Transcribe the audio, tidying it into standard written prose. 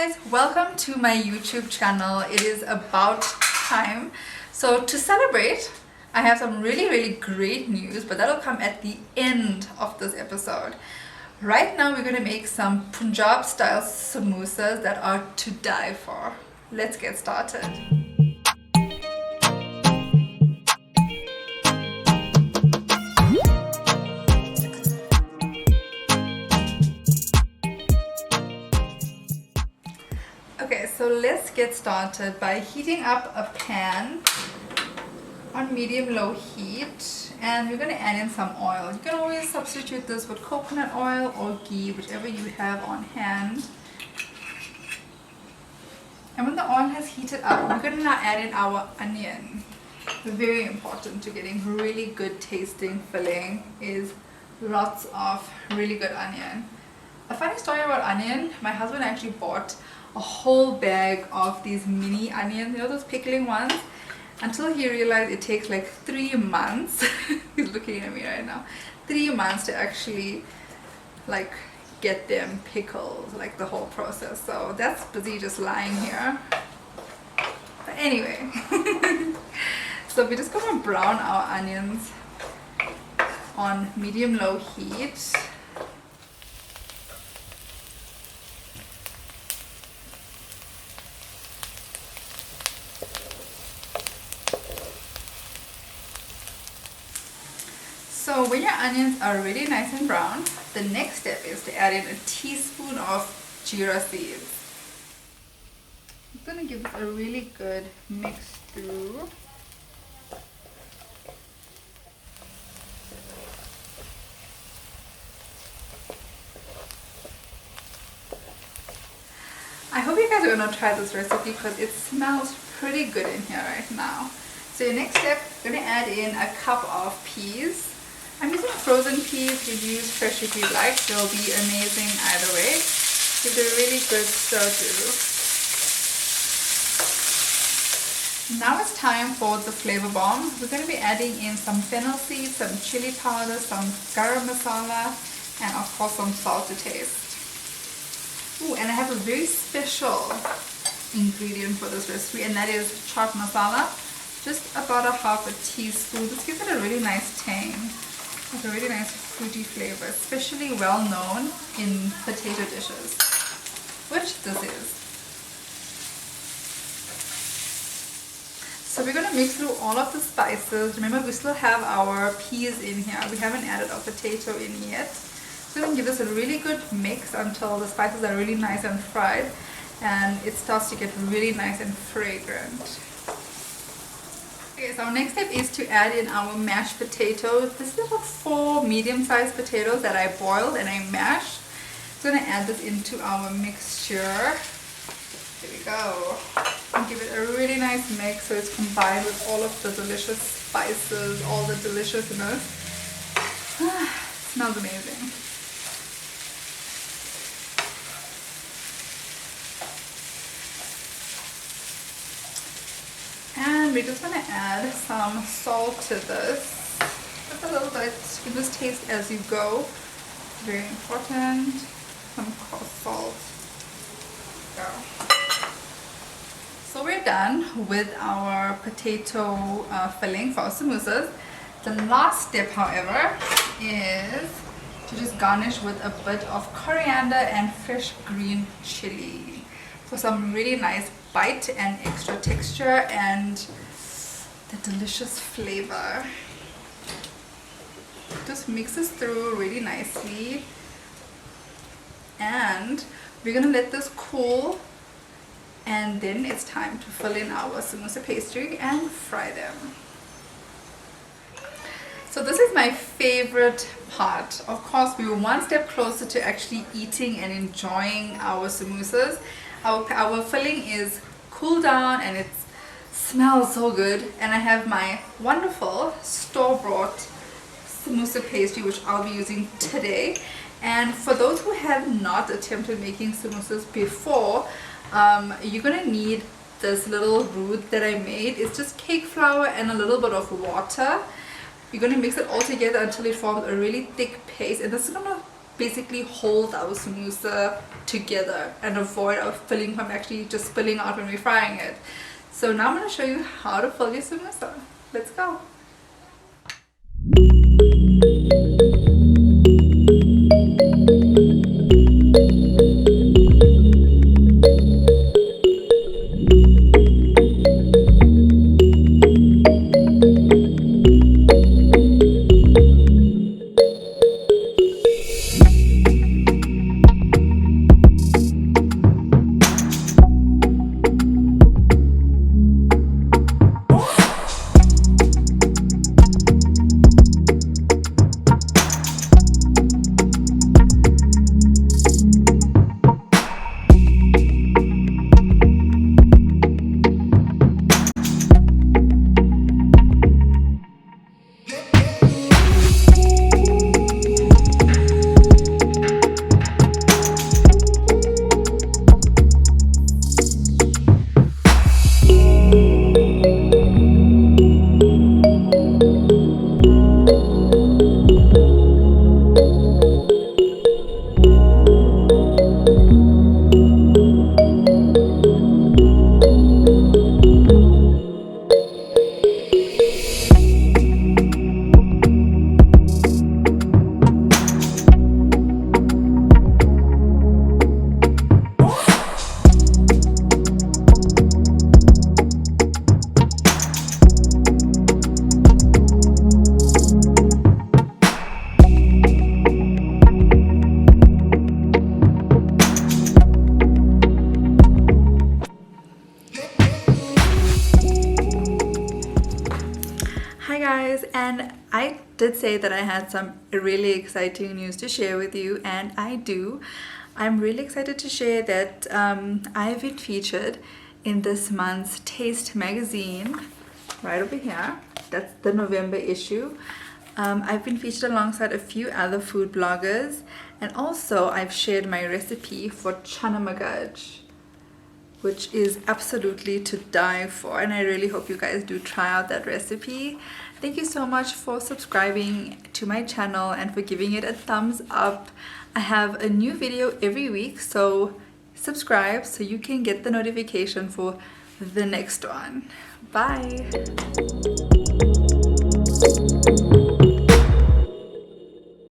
guys, welcome to my YouTube channel. It is about time. So to celebrate, I have some really great news, but that'll come at the end of this episode. Right now we're going to make some Punjab style samosas that are to die for. Let's get started. Okay, so let's get started by heating up a pan on medium-low heat, and we're going to add in some oil. You can always substitute this with coconut oil or ghee, whichever you have on hand. And when the oil has heated up, we're going to now add in our onion. Very important to getting really good tasting filling is lots of really good onion. A funny story about onion, my husband actually bought a whole bag of these mini onions, you know, those pickling ones, until he realized it takes like 3 months. He's looking at me right now. 3 months to actually like get them pickled, like the whole process. So that's busy just lying here. But anyway, so we're just gonna brown our onions on medium-low heat. So when your onions are really nice and brown, the next step is to add in a teaspoon of jeera seeds. I'm going to give this a really good mix through. I hope you guys are going to try this recipe because it smells pretty good in here right now. So your next step, you're going to add in a cup of peas. I'm using frozen peas. You can use fresh if you like. They'll be amazing either way. Give it a really good stir through. Now it's time for the flavor bomb. We're going to be adding in some fennel seeds, some chili powder, some garam masala, and of course some salt to taste. Ooh, and I have a very special ingredient for this recipe, and that is chaat masala. Just about a half a teaspoon. This gives it a really nice tang. It's a really nice fruity flavor, especially well known in potato dishes, which this is. So we're going to mix through all of the spices. Remember, we still have our peas in here. We haven't added our potato in yet. So we're going to give this a really good mix until the spices are really nice and fried and it starts to get really nice and fragrant. Okay, so our next step is to add in our mashed potatoes. This is about 4 medium-sized potatoes that I boiled and I mashed. So I'm going to add this into our mixture. Here we go. And give it a really nice mix so it's combined with all of the delicious spices, all the deliciousness. Smells amazing. And we're just going to add some salt to this. Just a little bit. You just taste as you go. Very important. Some coarse salt. Go. So we're done with our potato filling for our samosas. The last step, however, is to just garnish with a bit of coriander and fresh green chili for some really nice bite and extra texture and the delicious flavor. Just mix this through really nicely, and we're gonna let this cool, and then it's time to fill in our samosa pastry and fry them. So this is my favorite part. Of course, we were one step closer to actually eating and enjoying our samosas. Our filling is cooled down and it smells so good, and I have my wonderful store-bought samosa pastry which I'll be using today. And for those who have not attempted making samosas before, you're gonna need this little roux that I made. It's just cake flour and a little bit of water. You're going to mix it all together until it forms a really thick paste, and this is going to basically hold our samosa together and avoid our filling from actually just spilling out when we're frying it. So now I'm going to show you how to fill your samosa. Let's go. Hi guys, and I did say that I had some really exciting news to share with you, and I do. I'm really excited to share that I've been featured in this month's Taste magazine right over here. That's the November issue. I've been featured alongside a few other food bloggers, and also I've shared my recipe for chana magaj, which is absolutely to die for, and I really hope you guys do try out that recipe. Thank you so much for subscribing to my channel and for giving it a thumbs up. I have a new video every week, so subscribe so you can get the notification for the next one. Bye.